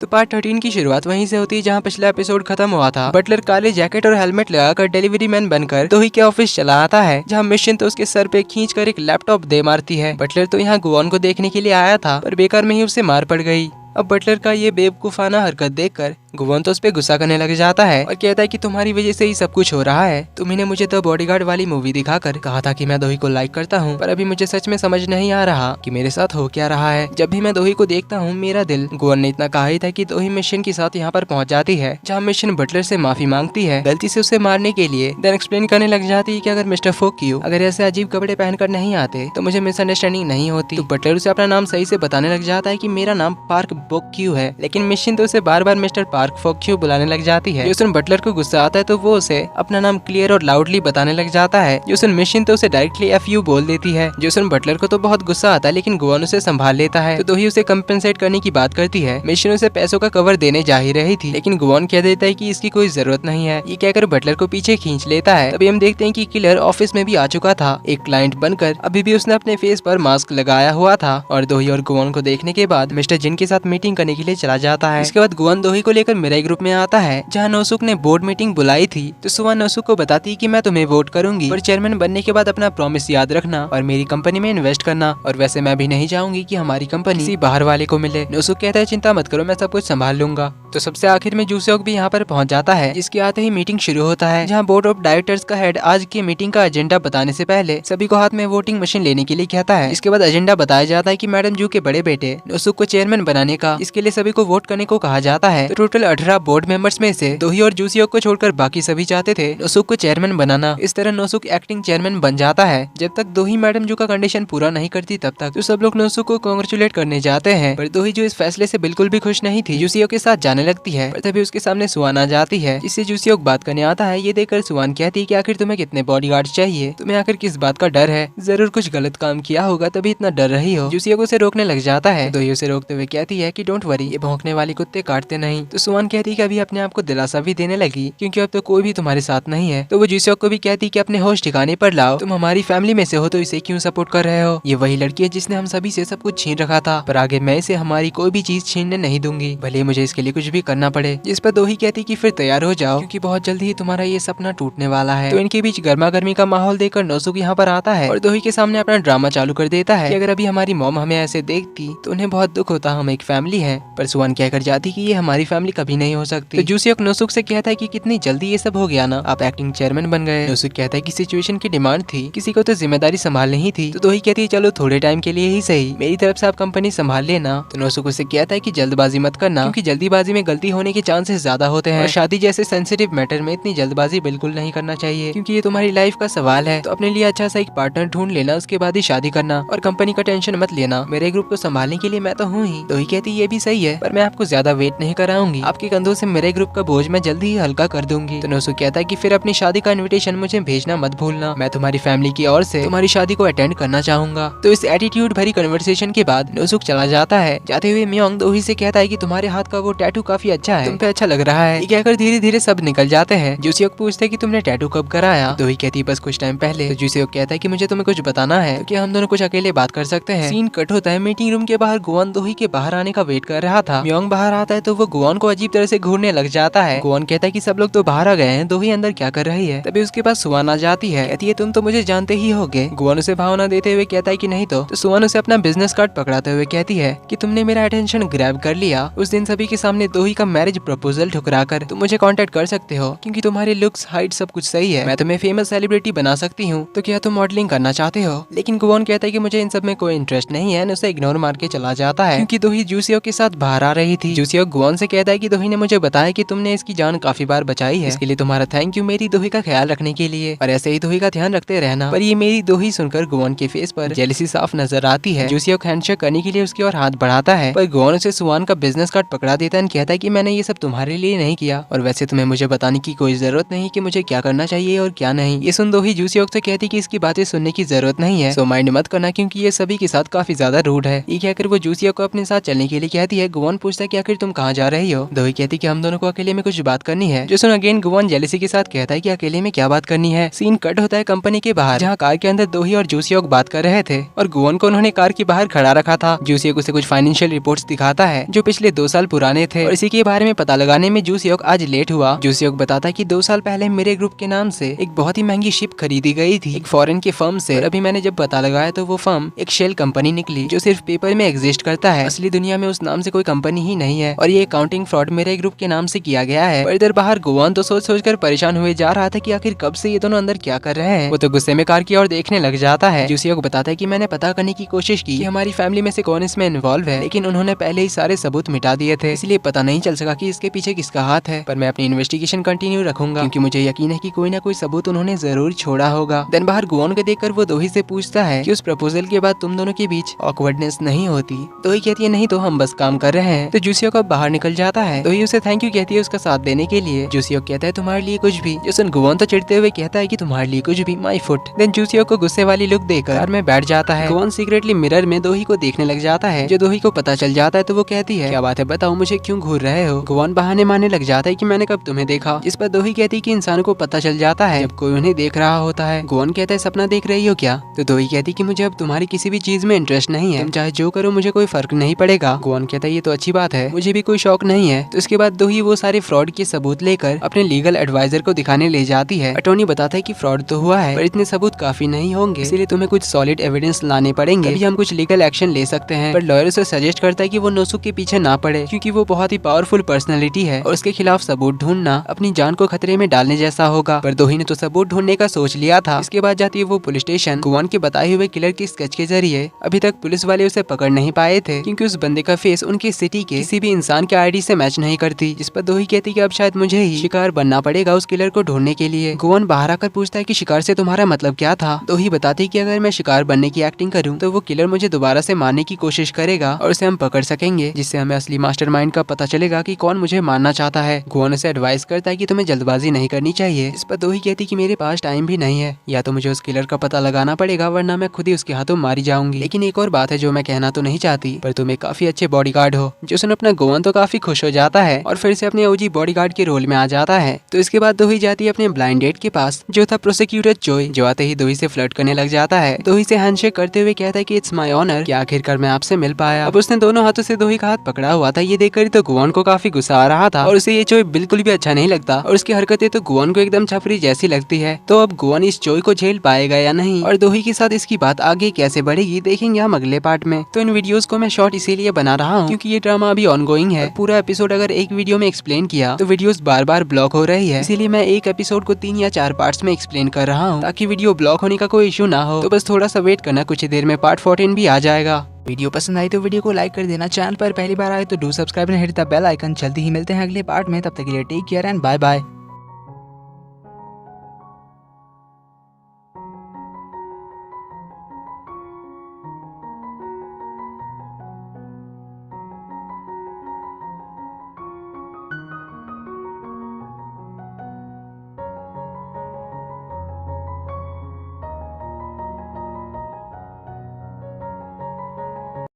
तो पार्ट 13 की शुरुआत वहीं से होती है जहां पिछला एपिसोड खत्म हुआ था। बटलर काले जैकेट और हेलमेट लगाकर डिलीवरी मैन बनकर दोही के ऑफिस चला आता है, जहां मिशन तो उसके सर पे खींचकर एक लैपटॉप दे मारती है। बटलर तो यहाँ गुआन को देखने के लिए आया था, पर बेकार में ही उसे मार पड़ गई। अब बटलर का ये बेवकूफाना हरकत देखकर गुआन तो उस पे गुस्सा करने लग जाता है और कहता है कि तुम्हारी वजह से ही सब कुछ हो रहा है। तुमने मुझे द बॉडीगार्ड वाली मूवी दिखाकर कहा था कि मैं दोही को लाइक करता हूँ, पर अभी मुझे सच में समझ नहीं आ रहा कि मेरे साथ हो क्या रहा है। जब भी मैं दोही को देखता हूँ मेरा दिल, गुआन ने इतना कहा ही था कि दोही मिशन के साथ यहाँ पर पहुँच जाती है, जहाँ मिशन बटलर से माफी मांगती है गलती से उसे मारने के लिए। देन एक्सप्लेन करने लग जाती है कि अगर मिस्टर फोक्यू अगर ऐसे अजीब कपड़े पहनकर नहीं आते तो मुझे मिसअंडरस्टैंडिंग नहीं होती। तो बटलर उसे अपना नाम सही से बताने लग जाता है कि मेरा नाम पार्क फोक्यू है, लेकिन मिशन तो उसे बार बार मिस्टर पार्क फोक्यू बुलाने लग जाती है। जो बटलर को गुस्सा आता है तो वो उसे अपना नाम क्लियर और लाउडली बताने लग जाता है। जो मिशन तो उसे डायरेक्टली FU बोल देती है। जो बटलर को तो बहुत गुस्सा आता है, लेकिन गुआन उसे संभाल लेता है। तो दोही उसे कंपेंसेट करने की बात करती है। मिशन उसे पैसों का कवर देने जा ही रही थी, लेकिन गुआन कह देता है कि इसकी कोई जरूरत नहीं है। ये कहकर बटलर को पीछे खींच लेता है। तभी हम देखते हैं कि किलर ऑफिस में भी आ चुका था, एक क्लाइंट बनकर। अभी भी उसने अपने फेस पर मास्क लगाया हुआ था और दोही और गुआन को देखने के बाद मिस्टर जिन के साथ मीटिंग करने के लिए चला जाता है। इसके बाद गुआन दोही को लेकर मिराई ग्रुप में आता है, जहाँ नोसुक ने बोर्ड मीटिंग बुलाई थी। तो सुवा नोसुक को बताती कि मैं तुम्हें वोट करूंगी, पर चेयरमैन बनने के बाद अपना प्रॉमिस याद रखना और मेरी कंपनी में इन्वेस्ट करना। और वैसे मैं भी नहीं चाहूंगी कि हमारी कंपनी किसी बाहर वाले को मिले। नोसुक कहता है चिंता मत करो, मैं सब कुछ संभाल लूंगा। तो सबसे आखिर में जूसेओक भी यहाँ पर पहुँच जाता है, जिसके आते ही मीटिंग शुरू होता है, जहाँ बोर्ड ऑफ डायरेक्टर्स का हेड आज की मीटिंग का एजेंडा बताने से पहले सभी को हाथ में वोटिंग मशीन लेने के लिए कहता है। इसके बाद एजेंडा बताया जाता है कि मैडम जू के बड़े बेटे नोसुक को चेयरमैन बनाने का, इसके लिए सभी को वोट करने को कहा जाता है। तो टोटल 18 बोर्ड मेंबर्स में से दोही और जूसेओक को छोड़कर बाकी सभी चाहते थे नोसुक को चेयरमैन बनाना। इस तरह नोसुक एक्टिंग चेयरमैन बन जाता है। जब तक दोही मैडम जू का कंडीशन पूरा नहीं करती तब तक तो सब लोग नोसुक को कांग्रेचुलेट करने जाते हैं, पर दोही जो इस फैसले से बिल्कुल भी खुश नहीं थी, जूसेओक के साथ जाने लगती है। पर तभी उसके सामने सुआन आ जाती है, जिससे जूसेओक बात करने आता है। ये देखकर सुआन कहती है कि आखिर तुम्हें कितने बॉडीगार्ड्स चाहिए, तुम्हें आखिर किस बात का डर है, जरूर कुछ गलत काम किया होगा तभी इतना डर रही हो। जूसेओक उसे रोकने लग जाता है। दोही उसे रोकते हुए कहती है कि डोंट वरी, ये भौंकने वाले कुत्ते काटते नहीं। तो सुआन कहती है कि अभी अपने आप को दिलासा भी देने लगी, क्योंकि अब तो कोई भी तुम्हारे साथ नहीं है। तो वो जूसेओक को भी कहती कि अपने होश ठिकाने पर लाओ, तुम हमारी फैमिली में से हो तो इसे क्यों सपोर्ट कर रहे हो। ये वही लड़की है जिसने हम सभी से सब कुछ छीन रखा था, पर आगे मैं इसे हमारी कोई भी चीज छीनने नहीं दूंगी, भले मुझे इसके लिए कुछ भी करना पड़े। जिस पर दोही कहती कि फिर तैयार हो जाओ, क्योंकि बहुत जल्द ही तुम्हारा ये सपना टूटने वाला है। तो इनके बीच गर्मा गर्मी का माहौल देखकर नोसुक यहाँ पर आता है और दोही के सामने अपना ड्रामा चालू कर देता है कि अगर अभी हमारी मॉम हमें ऐसे देखती तो उन्हें बहुत दुख होता, हम एक फैमिली है। पर सुआन कहकर जाती कि ये हमारी फैमिली कभी नहीं हो सकती। तो जूसेओक नोसुक से कहता है कि कितनी जल्दी ये सब हो गया ना, आप एक्टिंग चेयरमैन बन गए। नोसुक कहता है कि सिचुएशन की डिमांड थी, किसी को तो जिम्मेदारी संभालनी ही थी। तो दोही कहती है चलो थोड़े टाइम के लिए ही सही, मेरी तरफ से आप कंपनी संभाल लेना। तो नोसुक उसे कहता है कि जल्दबाजी मत करना, क्योंकि जल्दीबाजी में गलती होने के चांसेस ज्यादा होते हैं। और शादी जैसे सेंसिटिव मैटर में इतनी जल्दबाजी बिल्कुल नहीं करना चाहिए, क्योंकि ये तुम्हारी लाइफ का सवाल है। तो अपने लिए अच्छा सा एक पार्टनर ढूंढ लेना, उसके बाद ही शादी करना, और कंपनी का टेंशन मत लेना, मेरे ग्रुप को संभालने के लिए मैं तो हूँ ही। दोही कहती ये भी सही है, पर मैं आपको ज्यादा वेट नहीं कराऊंगी, आपके कंधों से मेरे ग्रुप का बोझ मैं जल्दी ही हल्का कर दूंगी। तो नोसुक कहता है कि फिर अपनी शादी का इन्विटेशन मुझे भेजना मत भूलना, मैं तुम्हारी फैमिली की ओर से तुम्हारी शादी को अटेंड करना चाहूंगा। तो इस एटीट्यूड भरी कन्वर्सेशन के बाद नोसुक चला जाता है। जाते हुए म्योंग दोही से कहता है कि तुम्हारे हाथ का वो टैटू काफी अच्छा है, तुम पे अच्छा लग रहा है। ये कहकर धीरे धीरे सब निकल जाते हैं। जूसेओक पूछता है कि तुमने टैटू कब कराया। दोही कहती है बस कुछ टाइम पहले। तो जूसेओक कहता है कि मुझे तुम्हें कुछ बताना है, क्योंकि हम दोनों कुछ अकेले बात कर सकते हैं। सीन कट होता है। मीटिंग रूम के बाहर गुआन दोही के बाहर आने का वेट कर रहा था। म्योंग बाहर आता है तो वो गुआन को अजीब तरह से घूरने लग जाता है। गुआन कहता है कि सब लोग तो बाहर आ गए हैं, दोही अंदर क्या कर रही है। तभी उसके पास सुआन आ जाती है, कहती है तुम तो मुझे जानते ही होगे। गुआन उसे भावना देते हुए कहता है कि नहीं तो सुआन उसे अपना बिजनेस कार्ड पकड़ाते हुए कहती है कि तुमने मेरा अटेंशन ग्रैब कर लिया। उस दिन सभी के सामने दोही का मैरिज प्रपोजल ठुकरा कर तुम मुझे कांटेक्ट कर सकते हो, क्योंकि तुम्हारे लुक्स, हाइट सब कुछ सही है। मैं तुम्हें फेमस सेलिब्रिटी बना सकती हूँ, तो क्या तुम मॉडलिंग करना चाहते हो। लेकिन गुआन कहता है कि मुझे इन सब में कोई इंटरेस्ट नहीं है, उसे इग्नोर मार के चला जाता है, क्योंकि दोही जूसेओक के साथ बाहर आ रही थी। जूसेओक गुआन से कहता है कि दोही ने मुझे बताया कि तुमने इसकी जान काफी बार बचाई है, इसके लिए तुम्हारा थैंक यू मेरी दोही का ख्याल रखने के लिए, और ऐसे ही दोही का ध्यान रखते रहना। पर ये मेरी दोही सुनकर गुआन के फेस पर जेलसी साफ नजर आती है। जूसेओक हैंडशेक करने के लिए उसकी ओर हाथ बढ़ाता है, पर गुआन उसे सुआन का बिजनेस कार्ड पकड़ा देता है, कहता कहता है कि मैंने ये सब तुम्हारे लिए नहीं किया और वैसे तुम्हें मुझे बताने की कोई जरूरत नहीं कि मुझे क्या करना चाहिए और क्या नहीं। ये सुन दोही जूसियोक से कहती कि इसकी बातें सुनने की जरूरत नहीं है, सो माइंड मत करना क्योंकि ये सभी के साथ काफी ज्यादा रूड है। ये कहकर वो जूसियोक को अपने साथ चलने के लिए कहती है। गुवोन पूछता है कि आखिर तुम कहाँ जा रही हो। दोही कहती कि हम दोनों को अकेले में कुछ बात करनी है। जो सुन अगेन गुवोन जेलसी के साथ कहता है कि अकेले में क्या बात करनी है। सीन कट होता है कंपनी के बाहर जहाँ कार के अंदर दोही और जूसियोक बात कर रहे थे और गुवोन को उन्होंने कार के बाहर खड़ा रखा था। जूसियोक उसे कुछ फाइनेंशियल रिपोर्ट्स दिखाता है जो पिछले 2 साल पुराने थे और इसी के बारे में पता लगाने में जूसियोक आज लेट हुआ। जूसियोक बताता है कि 2 साल पहले मेरे ग्रुप के नाम से एक बहुत ही महंगी शिप खरीदी गई थी एक फॉरेन के फर्म से। और अभी मैंने जब पता लगाया तो वो फर्म एक शेल कंपनी निकली जो सिर्फ पेपर में एग्जिस्ट करता है। असली दुनिया में उस नाम से कोई कंपनी ही नहीं है और ये अकाउंटिंग फ्रॉड मेरे ग्रुप के नाम से किया गया है। और इधर बाहर गुवोन तो सोच सोच कर परेशान हुए जा रहा था कि आखिर कब से ये दोनों अंदर क्या कर रहे हैं। वो तो गुस्से में कार की ओर देखने लग जाता है। जूसियोक बताता है कि मैंने पता करने की कोशिश की कि हमारी फैमिली में से कौन इसमें इन्वॉल्व है, लेकिन उन्होंने पहले ही सारे सबूत मिटा दिए थे, इसलिए पता नहीं चल सका कि इसके पीछे किसका हाथ है। पर मैं अपनी इन्वेस्टिगेशन कंटिन्यू रखूंगा क्योंकि मुझे यकीन है कि कोई ना कोई सबूत उन्होंने जरूर छोड़ा होगा। देन बाहर गुवोन को देखकर वो दोही से पूछता है कि उस प्रपोजल के बाद तुम दोनों के बीच ऑकवर्डनेस नहीं होती। दोही कहती है नहीं तो हम बस काम कर रहे हैं। तो जूसियोक अब बाहर निकल जाता है। दोही उसे थैंक यू कहती है उसका साथ देने के लिए। जूसियोक कहता है तुम्हारे लिए कुछ भी। जो सुन गुवोन तो चिढ़ते हुए कहता है कि तुम्हारे लिए कुछ भी, माय फुट। देन जूसियोक को गुस्से वाली लुक देकर कार में बैठ जाता है। गुवोन सीक्रेटली मिरर में दोही को देखने लग जाता है। जो दोही को पता चल जाता है तो वो कहती है क्या बात है, बताओ मुझे क्यों घूर रहे हो। गुवोन बहाने मारने लग जाता है कि मैंने कब तुम्हें देखा, जिस पर दोही कहती है कि इंसान को पता चल जाता है जब कोई उन्हें देख रहा होता है। गुवोन कहता है सपना देख रही हो क्या। तो दोही कहती कि मुझे अब तुम्हारी किसी भी चीज में इंटरेस्ट नहीं है, तुम चाहे जो करो मुझे कोई फर्क नहीं पड़ेगा। गुवोन कहता है ये तो अच्छी बात है, मुझे भी कोई शौक नहीं है। तो इसके बाद दोही वो सारे फ्रॉड के सबूत लेकर अपने लीगल एडवाइजर को दिखाने ले जाती है। अटॉर्नी बताता है कि फ्रॉड तो हुआ है पर इतने सबूत काफी नहीं होंगे, इसलिए तुम्हें कुछ सॉलिड एविडेंस लाने पड़ेंगे, तभी हम कुछ लीगल एक्शन ले सकते हैं। पर लॉयर उसे सजेस्ट करता है कि वो नोसुक के पीछे ना पड़े क्योंकि वो बहुत ही पावरफुल पर्सनैलिटी है और उसके खिलाफ सबूत ढूंढना अपनी जान को खतरे में डालने जैसा होगा। पर दोही ने तो सबूत ढूंढने का सोच लिया था। इसके बाद जाती है वो पुलिस स्टेशन। गुवोन के बताए हुए किलर की स्केच के जरिए अभी तक पुलिस वाले उसे पकड़ नहीं पाए थे क्योंकि उस बंदे का फेस उनकी सिटी के किसी भी इंसान के आईडी से मैच नहीं करती, जिस पर दोही कहती कि अब शायद मुझे ही शिकार बनना पड़ेगा उस किलर को ढूंढने के लिए। गुवोन बाहर आकर पूछता है कि शिकार से तुम्हारा मतलब क्या था। दोही बताती है कि अगर मैं शिकार बनने की एक्टिंग करूं तो वो किलर मुझे दोबारा से मारने की कोशिश करेगा और उसे हम पकड़ सकेंगे, जिससे हमें असली मास्टरमाइंड का पता चलेगा कि कौन मुझे मारना चाहता है। गुवोन उसे एडवाइस करता है कि तुम्हें जल्दबाजी नहीं करनी चाहिए। इस पर दोही कहती कि मेरे पास टाइम भी नहीं है, या तो मुझे उस किलर का पता लगाना पड़ेगा वरना मैं खुद ही उसके हाथों मारी जाऊंगी। लेकिन एक और बात है जो मैं कहना तो नहीं चाहती, पर तुम एक काफी अच्छे बॉडीगार्ड हो। जो सुन अपना गुवोन तो काफी खुश हो जाता है और फिर से अपने ओजी बॉडीगार्ड के रोल में आ जाता है। तो इसके बाद दोही जाती है अपने ब्लाइंड डेट के पास जो था प्रोसिक्यूटर चोई, जो आते ही दोही से फ्लर्ट करने लग जाता है। दोही से हैंडशेक करते हुए कहता है कि इट्स माय ऑनर कि आखिरकार मैं आपसे मिल पाया। अब उसने दोनों हाथों से दोही का हाथ पकड़ा हुआ था। ये देखकर तो गुवोन को काफी गुस्सा आ रहा था और उसे ये चोई बिल्कुल भी अच्छा नहीं लगता और उसकी हरकतें तो गुवोन को एकदम छपरी जैसी लगती है। तो अब गुवोन इस चोई को झेल पाएगा या नहीं और दोही के साथ इसकी बात आगे कैसे बढ़ेगी देखेंगे हम अगले पार्ट में। तो इन वीडियोस को मैं शॉर्ट इसीलिए बना रहा हूँ क्योंकि ये ड्रामा अभी ऑनगोइंग है। पूरा एपिसोड अगर एक वीडियो में एक्सप्लेन किया तो वीडियोस बार बार ब्लॉक हो रही है, इसीलिए मैं एक एपिसोड को 3 या 4 पार्ट्स में एक्सप्लेन कर रहा हूँ ताकि वीडियो ब्लॉक होने का कोई इशू ना हो। तो बस थोड़ा सा वेट करना, कुछ ही देर में पार्ट 14 भी आ जाएगा। वीडियो पसंद आई तो वीडियो को लाइक कर देना, चैनल पर पहली बार आए तो do subscribe and hit the bell icon. जल्दी ही मिलते हैं अगले पार्ट में, तब तक के लिए take care and bye bye.